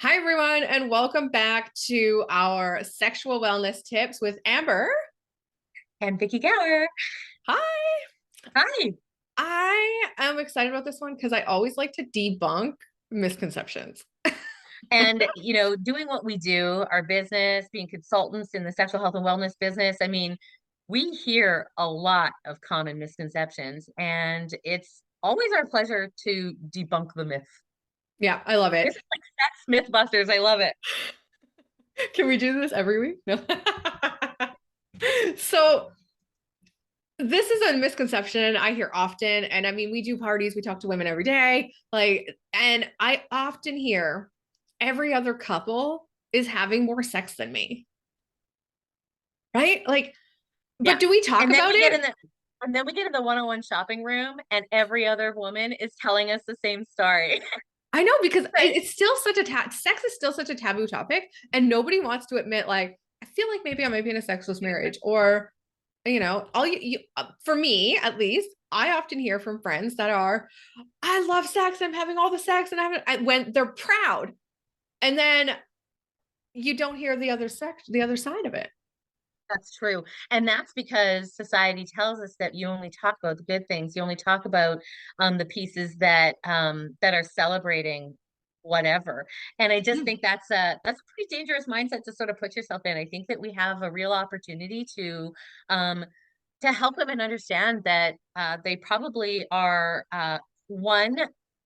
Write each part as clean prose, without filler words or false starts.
Hi, everyone, and welcome back to our sexual wellness tips with Amber. And Vicky Gower. Hi. Hi. I am excited about this one because I always like to debunk misconceptions. And, doing what we do, our business, being consultants in the sexual health and wellness business, I mean, we hear a lot of common misconceptions, and it's always our pleasure to debunk the myth. Yeah, I love it. It's like sex mythbusters. I love it. Can we do this every week? No. So, this is a misconception I hear often. And I mean, we do parties, we talk to women every day. And I often hear every other couple is having more sex than me, right? Yeah. But do we talk And then about we get in it? the and then we get in the one-on-one shopping room, and every other woman is telling us the same story. I know because Right. it's still such a sex is still such a taboo topic, and nobody wants to admit I feel like maybe I might be in a sexless marriage, or all for me at least. I often hear from friends that are, I love sex, I'm having all the sex, and when they're proud, and then you don't hear the other side of it. That's true. And that's because society tells us that you only talk about the good things. You only talk about the pieces that are celebrating whatever. And I just think that's a pretty dangerous mindset to sort of put yourself in. I think that we have a real opportunity um to help women understand that they probably are one,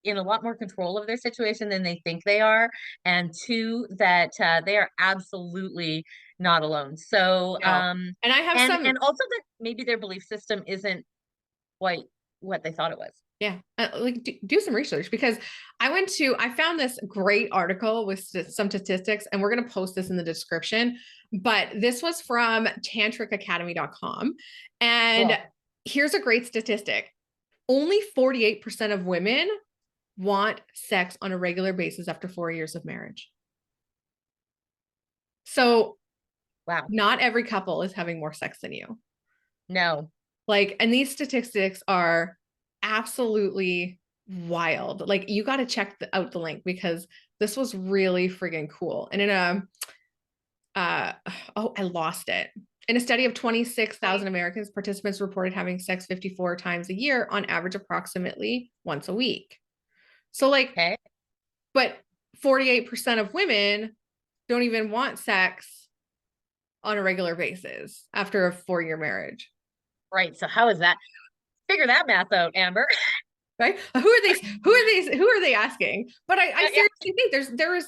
in a lot more control of their situation than they think they are, and two, that they are absolutely not alone. So, No, and I have and some. also that maybe their belief system isn't quite what they thought it was. Yeah, do some research because I found this great article with some statistics, and we're going to post this in the description. But this was from tantricacademy.com. And Cool. here's a great statistic: only 48% of women want sex on a regular basis after 4 years of marriage. So, Wow. not every couple is having more sex than you. No. And these statistics are absolutely wild. You got to check out the link because this was really friggin' cool. And uh, oh, I lost it. In a study of 26,000 Americans, participants reported having sex 54 times a year on average, approximately once a week. So, Okay. but 48% of women don't even want sex on a regular basis after a 4-year marriage. Right. So how is that? Figure that math out, Amber. Right? Who are they asking? But I Yeah, yeah. seriously think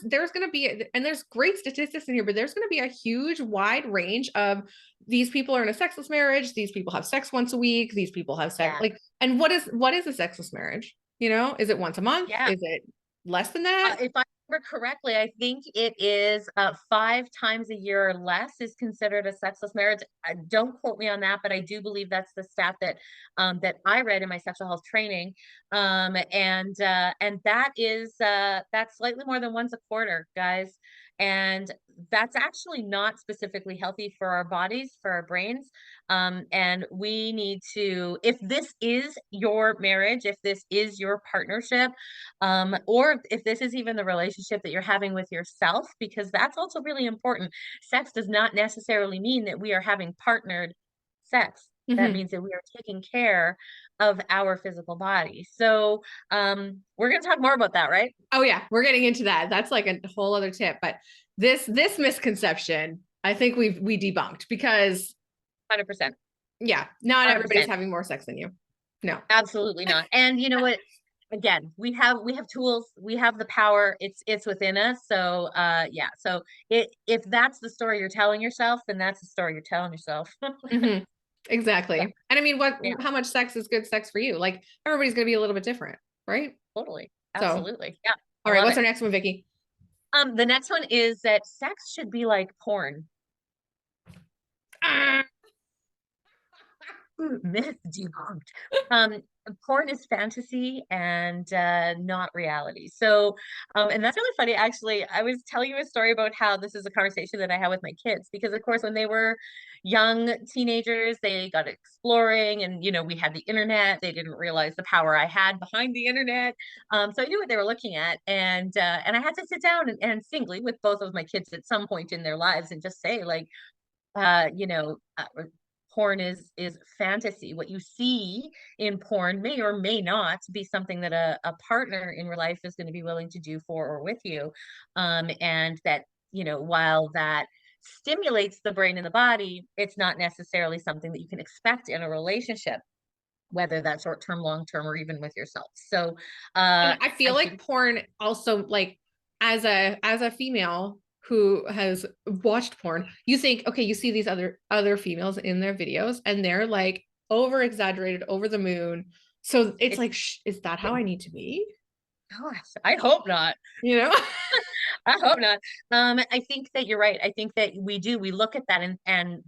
there's going to be, and there's great statistics in here, but there's going to be a huge wide range of, these people are in a sexless marriage, these people have sex once a week, these people have sex, Yeah. and what is a sexless marriage? Is it once a month? Yeah. Is it less than that? If I remember correctly, I think it is 5 times a year or less is considered a sexless marriage. Don't quote me on that, but I do believe that's the stat that I read in my sexual health training. And that's slightly more than once a quarter, guys. And that's actually not specifically healthy for our bodies, for our brains. And we need to, if this is your marriage, if this is your partnership, or if this is even the relationship that you're having with yourself, because that's also really important. Sex does not necessarily mean that we are having partnered sex. That Mm-hmm. means that we are taking care of our physical body. So we're going to talk more about that, right? Oh yeah, we're getting into that. That's like a whole other tip. But this misconception, I think we debunked because 100%. yeah, not everybody's 100%. having more sex than you. No. Absolutely not. And you know what? Again, we have tools, we have the power, it's within us. So yeah. So if that's the story you're telling yourself, then that's the story you're telling yourself. Mm-hmm. So Exactly. And I mean, yeah, how much sex is good sex for you? Everybody's going to be a little bit different, right? totally. So, Absolutely. Yeah. I all right, love what's it. our next one, Vicky? The next one is that sex should be like porn. Ah, Myth debunked. Um, porn is fantasy and not reality. So, and that's really funny. Actually, I was telling you a story about how this is a conversation that I had with my kids because, of course, when they were young teenagers, they got exploring, and we had the internet. They didn't realize the power I had behind the internet. So I knew what they were looking at, and I had to sit down and singly with both of my kids at some point in their lives and just say, like, uh, you know, uh, porn is fantasy. What you see in porn may or may not be something that a partner in your life is going to be willing to do for or with you. And that, while that stimulates the brain and the body, it's not necessarily something that you can expect in a relationship, whether that's short term, long term, or even with yourself. So And I feel I like think porn also, like, as a female who has watched porn, you think, okay, you see these other females in their videos and they're like over exaggerated, over the moon. So it's it's, like, is that how I need to be? gosh, I hope not. You know? I hope not. I think that you're right. I think that we look at that and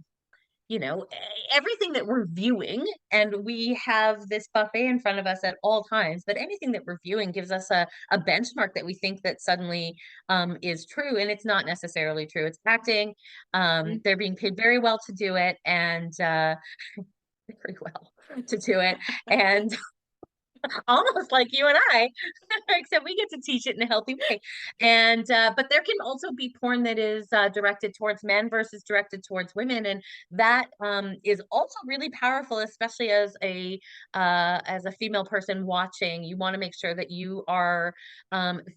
everything that we're viewing, and we have this buffet in front of us at all times, but anything that we're viewing gives us a benchmark that we think that suddenly is true, and it's not necessarily true. It's acting. They're being paid very well to do it, and very well to do it. And almost like you and I, except we get to teach it in a healthy way. And but there can also be porn that is directed towards men versus directed towards women, and that is also really powerful, especially as a female person watching. You want to make sure that you are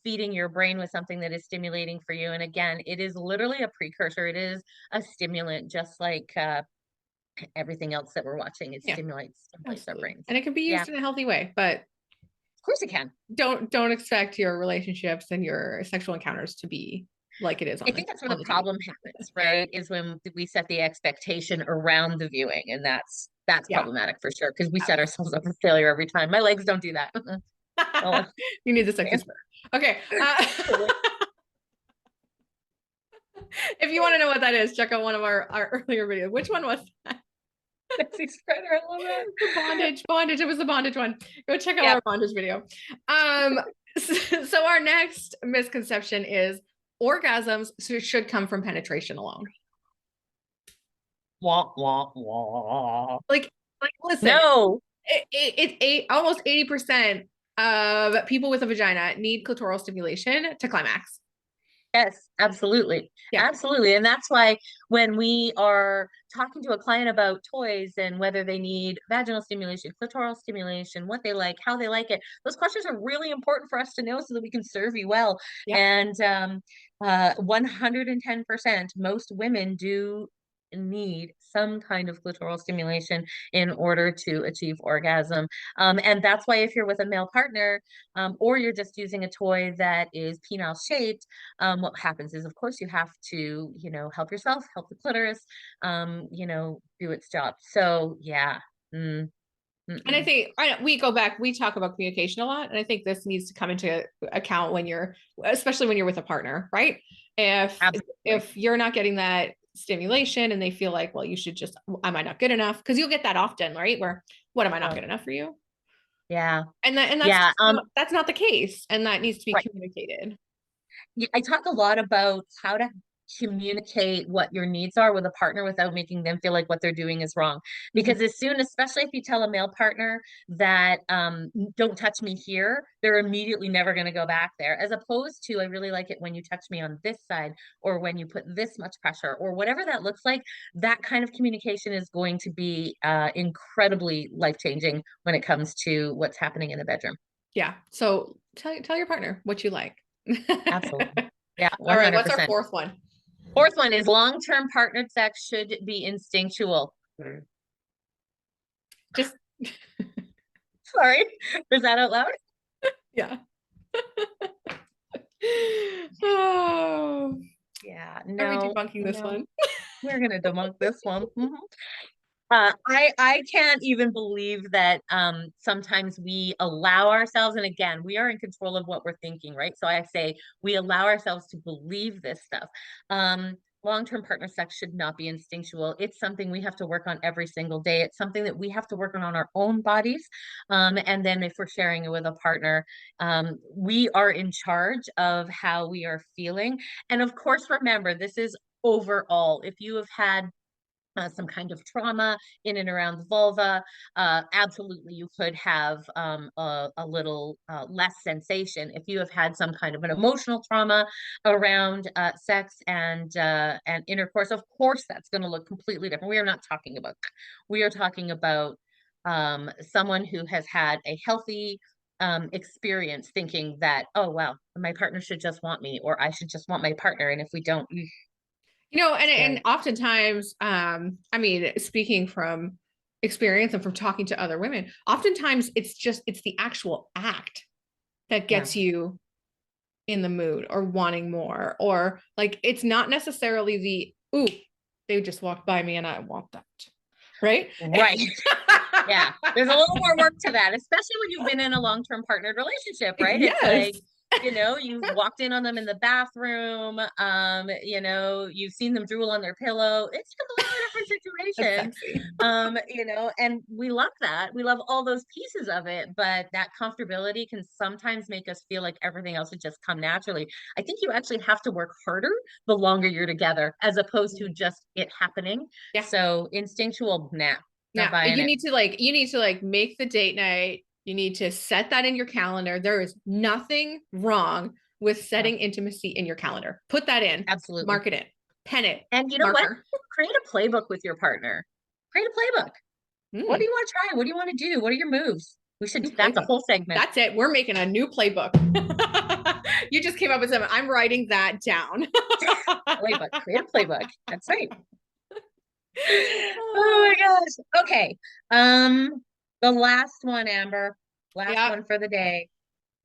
feeding your brain with something that is stimulating for you. And again, it is literally a precursor. It is a stimulant, just like everything else that we're watching. It Yeah, stimulates our absolutely. brains. And it can be Yeah, used of in a healthy way, but course it can. don't expect your relationships and your sexual encounters to be like it is I on the think that's where on the the TV. problem happens, right? Is when we set the expectation around the viewing, and that's Yeah. problematic for sure because we set ourselves up for failure every time. My legs don't do that. Oh, You need the sexy man. spirit. Okay. Totally. If you want to know what that is, check out one of our earlier videos. Which one was that? Sexy spreader. I love The that. bondage. It was the bondage one. Go check out Yep. our bondage video. Um, so our next misconception is orgasms should come from penetration alone. Wah, wah, wah. Like, listen, No. almost 80% of people with a vagina need clitoral stimulation to climax. Yes, absolutely. Yeah. Absolutely. And that's why when we are talking to a client about toys and whether they need vaginal stimulation, clitoral stimulation, what they like, how they like it, those questions are really important for us to know so that we can serve you well. Yep. And 110%, most women do need some kind of clitoral stimulation in order to achieve orgasm. And that's why if you're with a male partner, or you're just using a toy that is penile shaped, what happens is, of course, you have to, help yourself, help the clitoris, do its job. So, yeah. Mm, And I mm-mm. think we go back, we talk about communication a lot. And I think this needs to come into account when especially when you're with a partner, right? If Absolutely. if you're not getting that stimulation and they feel like, well, am I not good enough? Because you'll get that often, right? Where, what, am I not Oh, good enough for you? yeah. And Yeah. that's not the case. And that needs to be Right. communicated. Yeah, I talk a lot about how to communicate what your needs are with a partner without making them feel like what they're doing is wrong. Mhm. Because especially if you tell a male partner that don't touch me here, they're immediately never going to go back there. As opposed to, I really like it when you touch me on this side, or when you put this much pressure, or whatever that looks like. That kind of communication is going to be incredibly life changing when it comes to what's happening in the bedroom. Yeah. So tell your partner what you like. Absolutely. Yeah, All right. What's our 100%. fourth one? Fourth one is long-term partnered sex should be instinctual. Just, Sorry, is that out loud? yeah. Oh, Yeah, are we no, debunking this no. one? We're gonna debunk this one. Mhm. I can't even believe that sometimes we allow ourselves, and again, we are in control of what we're thinking, right? So I say we allow ourselves to believe this stuff. long-term partner sex should not be instinctual. It's something we have to work on every single day. It's something that we have to work on our own bodies. And then if we're sharing it with a partner, we are in charge of how we are feeling. And of course, remember, this is overall. If you have had some kind of trauma in and around the vulva, absolutely you could have a little less sensation. If you have had some kind of an emotional trauma around sex and intercourse, of course that's going to look completely different. We are not talking about that. We are talking about someone who has had a healthy experience thinking that, oh, well, my partner should just want me, or I should just want my partner. And if we don't, And scary. oftentimes, I mean, speaking from experience and from talking to other women, oftentimes it's the actual act that Yeah. gets you in the mood or wanting more, or like it's not necessarily the ooh, they just walked by me and I want that. Right? Right. Yeah, there's a little more work to that, especially when you've been in a long-term partnered relationship, right? It's Yes. like, you've walked in on them in the bathroom, you've seen them drool on their pillow. It's a completely different That's situation. sexy. And we love that. We love all those pieces of it, but that comfortability can sometimes make us feel like everything else would just come naturally. I think you actually have to work harder the longer you're together, as opposed to just it happening. Yeah. So instinctual, nah, not Now buying it. you need to like make the date night. You need to set that in your calendar. There is nothing wrong with No, setting intimacy in your calendar. Put that in, absolutely. mark it in, pen it, And you know what? marker. Create a playbook with your partner. Create a playbook. What do Hmm, you want to try? What do you want to do? What are your moves? We should new do that's a playbook. whole segment. That's it. We're making a new playbook. You just came up with something. I'm writing that down. Playbook. Create a playbook. That's right. Oh my gosh. Okay. The last one, Amber. Last Yeah. one for the day.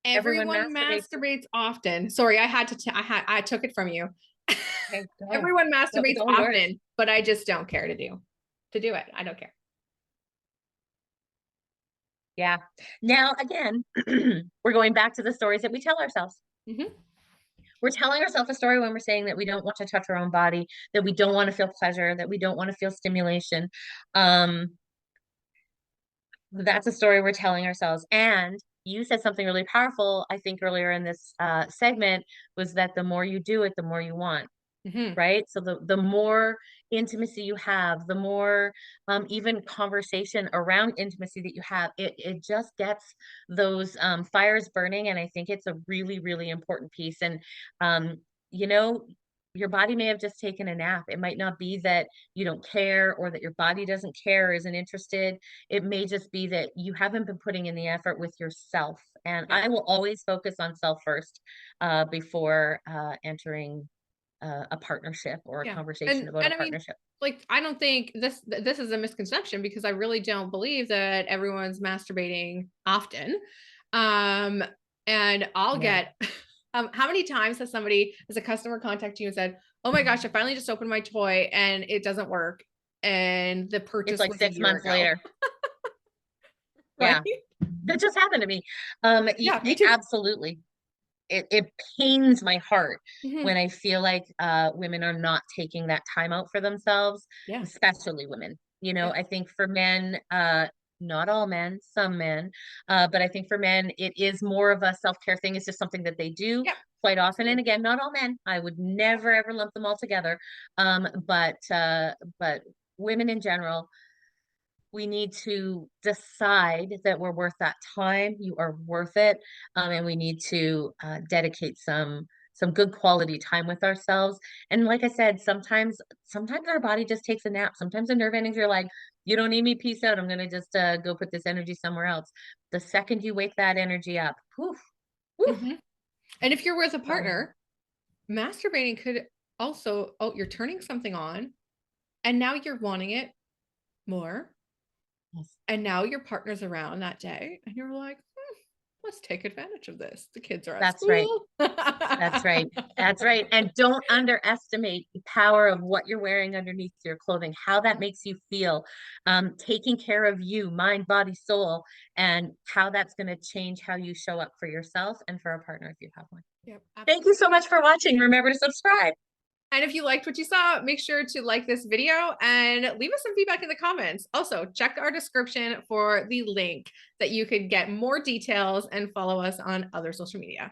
Everyone Everyone masturbates. masturbates often. Sorry, I had to. I took it from you. Okay, go. Everyone Go, masturbates it's all yours. often, but I just don't care to do it. I don't care. Yeah. Now again, we're going back to the stories that we tell ourselves. Hmm. We're telling ourselves a story when we're saying that we don't want to touch our own body, that we don't want to feel pleasure, that we don't want to feel stimulation. Um, that's a story we're telling ourselves. And you said something really powerful, I think, earlier in this segment, was that the more you do it, the more you want, Hmm. right? So the more intimacy you have, the more even conversation around intimacy that you have, it just gets those fires burning. And I think it's a really, really important piece. And um, you know, your body may have just taken a nap. It might not be that you don't care or that your body doesn't care or isn't interested. It may just be that you haven't been putting in the effort with yourself. And Yeah. I will always focus on self first before entering a partnership or a Yeah. conversation about a I mean, partnership. like I don't think this is a misconception because I really don't believe that everyone's masturbating often. Um and I'll Yeah. get how many times has a customer contact you and said, "Oh my gosh, I finally just opened my toy and it doesn't work." And the It's purchase like was a six year months ago, later. right? Yeah. That just happened to me. Yeah, me too. Absolutely. It pains my heart Hmm. when I feel like women are not taking that time out for themselves, Yeah. especially women. Yeah. I think for men, not all men, some men, but I think for men, it is more of a self-care thing. It's just something that they do Yeah. quite often. And Absolutely. again, not all men. I would never ever lump them all together. But women in general, we need to decide that we're worth that time. You are worth it, and we need to dedicate some good quality time with ourselves. And like I said, sometimes our body just takes a nap. Sometimes the nerve endings are like, you don't need me, peace out. I'm gonna just go put this energy somewhere else. The second you wake that energy up, poof, poof. Hmm. And if you're with a So partner, masturbating could also, oh, you're turning something on and now you're wanting it more. yes. And now your partner's around that day and you're like, let's take advantage of this. The kids are at That's right. school. That's right. That's right. And don't underestimate the power of what you're wearing underneath your clothing, how that makes you feel, taking care of you, mind, body, soul, and how that's going to change how you show up for yourself and for a partner if you have one. Yep, Thank you absolutely. so much for watching. Remember to subscribe. And if you liked what you saw, make sure to like this video and leave us some feedback in the comments. Also, check our description for the link that you could get more details and follow us on other social media.